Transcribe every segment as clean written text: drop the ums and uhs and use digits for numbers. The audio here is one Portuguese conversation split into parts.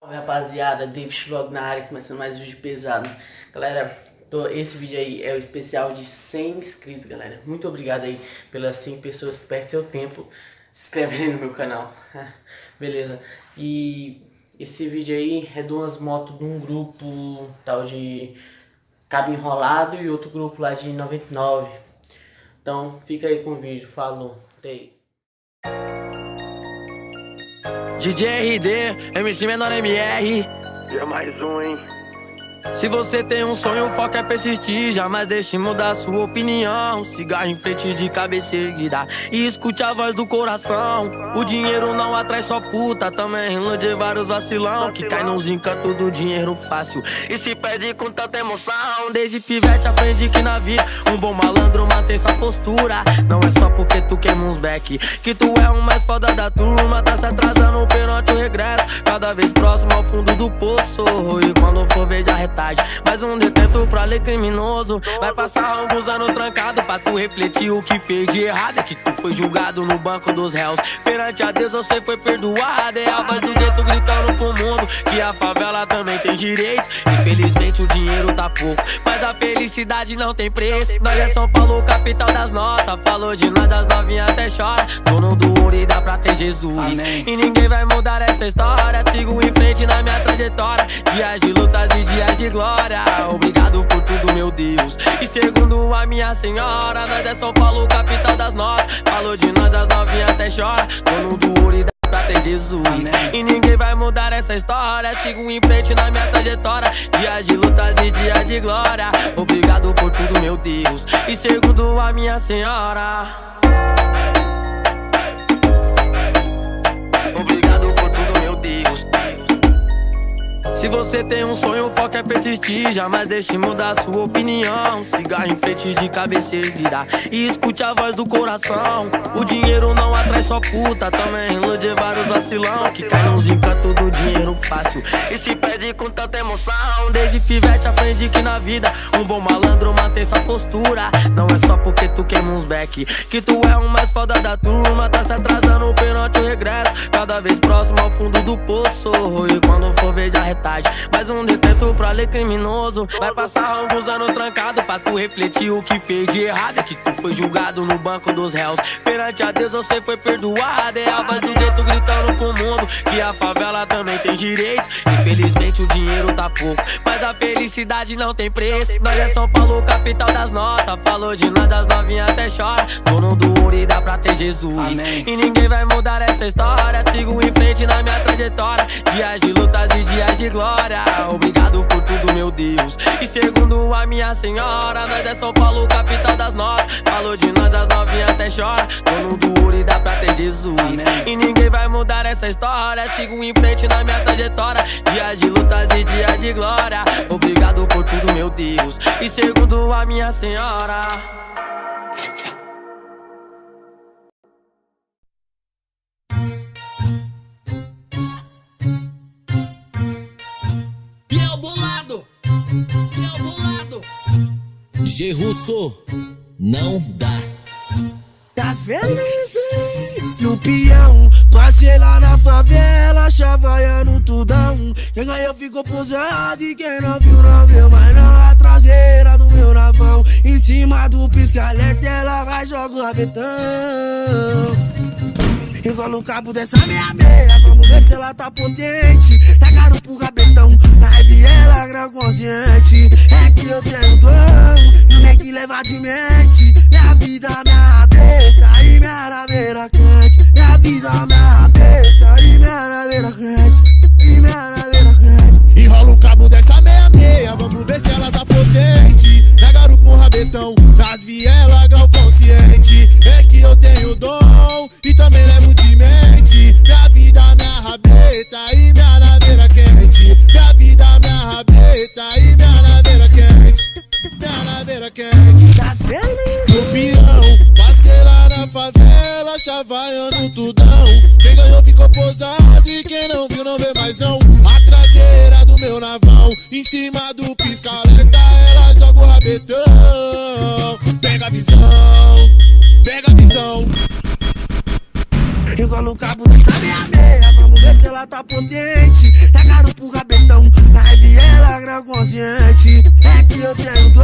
Salve rapaziada, David Vlog na área, começando mais um vídeo pesado. Galera, esse vídeo aí é o especial de 100 inscritos, galera. Muito obrigado aí pelas 100 pessoas que perdem seu tempo se inscrevendo no meu canal. Beleza, e esse vídeo aí é de umas motos de um grupo tal de Cabo Enrolado e outro grupo lá de 99. Então fica aí com o vídeo, falou, até. DJ RD, MC Menor MR. E é mais um, hein? Se você tem um sonho, o foco é persistir. Jamais deixe mudar sua opinião. Cigarro em frente de cabeça erguida e escute a voz do coração. O dinheiro não atrai só puta, também ilude vários vacilão que cai nos encantos do dinheiro fácil e se perde com tanta emoção. Desde pivete aprendi que na vida um bom malandro mantém sua postura. Não é só porque tu queima uns back que tu é o mais foda da turma. Tá se atrasando perante o regresso, cada vez próximo ao fundo do poço. E quando for ver já tarde. Mais um detento pra ler criminoso. Vai passar alguns anos trancado pra tu refletir o que fez de errado. É que tu foi julgado no banco dos réus. Perante a Deus você foi perdoado. É a voz do gueto gritando pro mundo que a favela também tem direito. Infelizmente o dinheiro tá pouco, mas a felicidade não tem preço. Nós é São Paulo, capital das notas. Falou de nós, das novinhas até chora. Dono do ouro e dá pra ter Jesus. Amém. E ninguém vai mudar essa história. Sigo em frente na minha trajetória. Dias de lutas e dias de glória. Obrigado por tudo, meu Deus. E segundo a minha senhora, nós é São Paulo, capital das notas. Falou de nós, as novinhas até chora. Dono do ouro e dá pra ter Jesus. Amém. E ninguém vai mudar essa história. Sigo em frente na minha trajetória. Dias de lutas e dias de glória. Obrigado por tudo, meu Deus. E segundo a minha senhora, obrigado por tudo, meu Deus. Se você tem um sonho, o foco é persistir. Jamais deixe mudar sua opinião. Cigarro em frente de cabeça erguida e escute a voz do coração. O dinheiro não atrai só puta, também ilude vários vacilão que cai nos encantos do dinheiro fácil e se perde com tanta emoção. Desde pivete aprendi que na vida um bom malandro mantém sua postura. Não é só porque tu queima uns back que tu é o mais foda da turma. Tá se atrasando perante o regresso, cada vez próximo ao fundo do poço. E quando for ver já retarde. Mais um detento pra ler criminoso. Vai passar alguns anos trancado pra tu refletir o que fez de errado. É que tu foi julgado no banco dos réus. Perante a Deus você foi perdoado. É a voz do gueto gritando pro mundo que a favela também tem direito. Infelizmente o dinheiro tá pouco, mas a felicidade não tem preço. Nós é São Paulo, capital das notas. Falou de nós, das novinhas até chora. Dono do ouro e dá pra ter Jesus. Amém. E ninguém vai mudar essa história. Sigo em frente na minha trajetória. Dias de lutas e dias de glória. Obrigado por tudo, meu Deus. E segundo a minha senhora, nós é São Paulo, capital das notas. Falou de nós, as novinhas até chora. Dono do ouro e dá pra ter Jesus. Amém. E ninguém vai mudar essa história. Sigo em frente na minha trajetória. Dias de lutas e dias de glória. Obrigado por tudo, meu Deus. E segundo a minha senhora. G Russo, não dá. Tá feliz, hein? No peão, passei lá na favela, chavaiando tudão. Quem ganhou ficou posado e quem não viu, mas não a traseira do meu navão. Em cima do pisca-alerta ela vai jogar o rabetão. Igual no cabo dessa meia, vamos ver se ela tá potente. Tacaram pro rabetão, na rave ela grau consciente. É que eu tenho dom, e o que leva de mente. Minha vida, minha rabeta e minha naveira quente. Minha vida, minha rabeta e minha naveira quente. Enrola o cabo dessa meia, vamos ver se ela tá potente. Tagaram pro rabetão, nas vielas grau consciente. É que eu tenho dom e também levo de mente. Minha vida, minha rabeta e minha naveira quente. Minha vida, minha rabeta e minha naveira quente. Minha naveira quente. Tá feliz? No peão, passei lá na favela, chavaiando tudão. Quem ganhou ficou posado e quem não viu não vê mais não. A traseira do meu navão, em cima do pisca-alerta ela joga o rabetão. Pega a visão, pega a visão. Igual no cabo dessa meia, vamos ver se ela tá potente. Tacaram pro rabetão, na rave ela grau consciente. É que eu tenho dom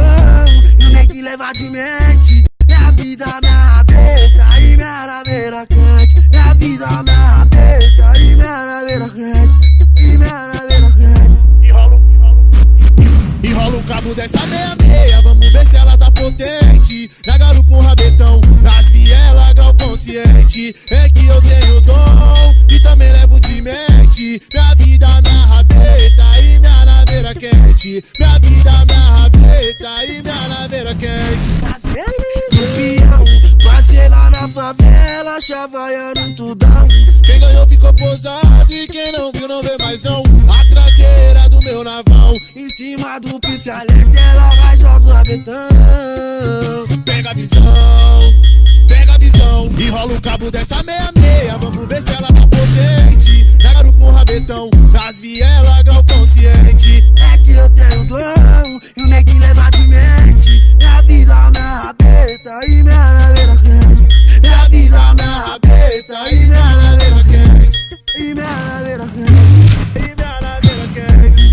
e o nego leva de mente. Minha vida, minha rabeta e minha naveira quente. Minha vida, minha rabeta e minha naveira quente. E minha naveira quente. Enrola o cabo dessa meia-meia, vamos ver se ela tá potente. Na garupa um rabetão, nas vielas grau consciente. É que eu tenho dom e também levo de mente. Minha vida, minha rabeta e minha naveira quente. Minha vida, minha rabeta e minha naveira quente. Tá feliz, o peão, passei lá na favela, chavaiando tudão. Quem ganhou ficou posado e quem não viu não vê mais não. A traseira do meu navão, em cima do pisca-alerta ela vai jogar o rabetão. pega a visão, pega a visão. Enrola o cabo dessa meia-meia, vamos ver se ela tá potente. Na garupa um rabetão, nas vielas grau consciente. É que eu tenho dom e o nego leva de mente. Minha vida, minha rabeta e minha naveira quente. Minha vida, minha rabeta e minha naveira quente. E minha naveira quente. E minha naveira quente.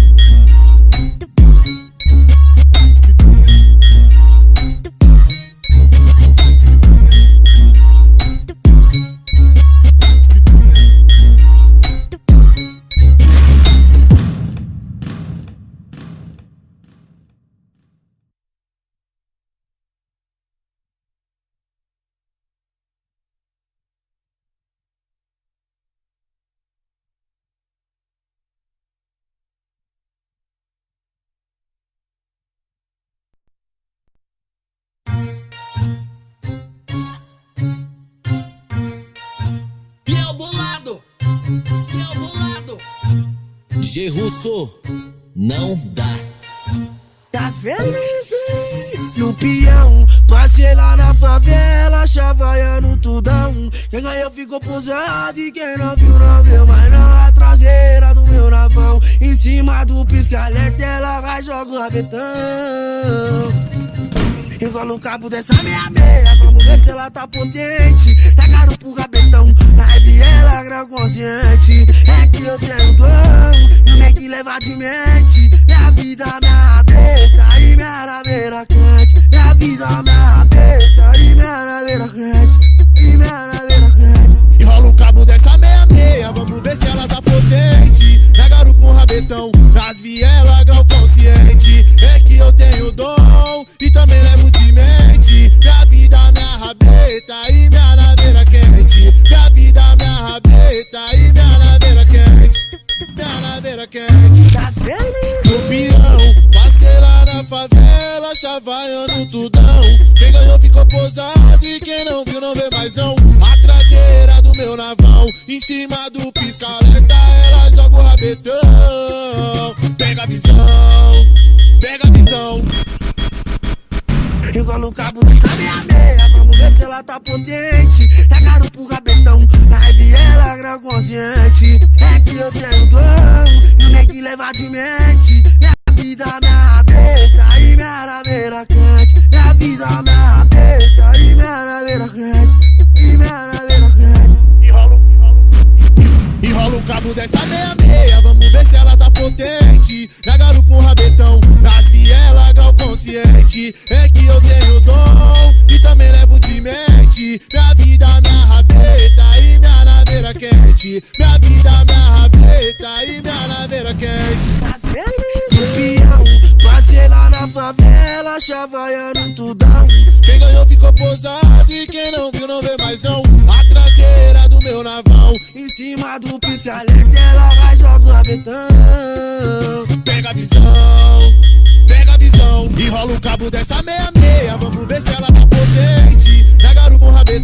Piel bolado, Piel bolado. G Russo, não dá. Tá feliz, hein? No peão, passei lá na favela, chavaiando tudão. Quem ganhou ficou posado e quem não viu não viu. Mas não a traseira do meu navão, em cima do pisca-alerta ela vai jogar o rabetão. Enrola o cabo dessa meia-meia, vamos ver se ela tá potente. Na garupa o rabetão, na rave ela grau consciente. É que eu tenho dom e o nego leva de mente. Minha vida, minha rabeta e minha naveira quente. Minha vida, minha rabeta e minha naveira quente. E minha naveira quente. Enrola o cabo dessa meia-meia, vamos ver se ela tá potente. Na garupa um rabetão, nas vielas grau consciente. É que eu tenho dom e também levo de mente. Minha vida, minha rabeta e minha naveira quente. Minha vida, minha rabeta e minha naveira quente. Minha naveira quente. Tá feliz? No peão, passei lá na favela, chavaiando tudão. Quem ganhou ficou posado e quem não viu não vê mais não. A traseira do meu navão, em cima do pisca-alerta ela joga o rabetão. Pega a visão, pega a visão. Enrola o cabo dessa meia-meia, vamos ver se ela tá potente. Na garupa o rabetão, na rave ela grau consciente. É que eu tenho dom e o nego leva de mente. Minha vida, minha rabeta e minha naveira quente. Minha vida, minha rabeta e minha naveira quente. E minha naveira quente. Enrola o cabo dessa meia-meia, vamos ver se ela tá potente. Na garupa um rabetão, nas vielas grau consciente. É que eu tenho dom e também levo de mente. Minha vida, minha rabeta e minha naveira quente. Minha vida, minha rabeta e minha naveira quente. Tá feliz? No peão, passei lá na favela, chavaiando tudão. Quem ganhou ficou posado e quem não viu não vê mais não. A traseira do meu navão, em cima do pisca-alerta ela vai jogar o rabetão. pega a visão, pega a visão. Enrola o cabo dessa meia-meia, vamos ver se ela tá potente. Na garupa um rabetão,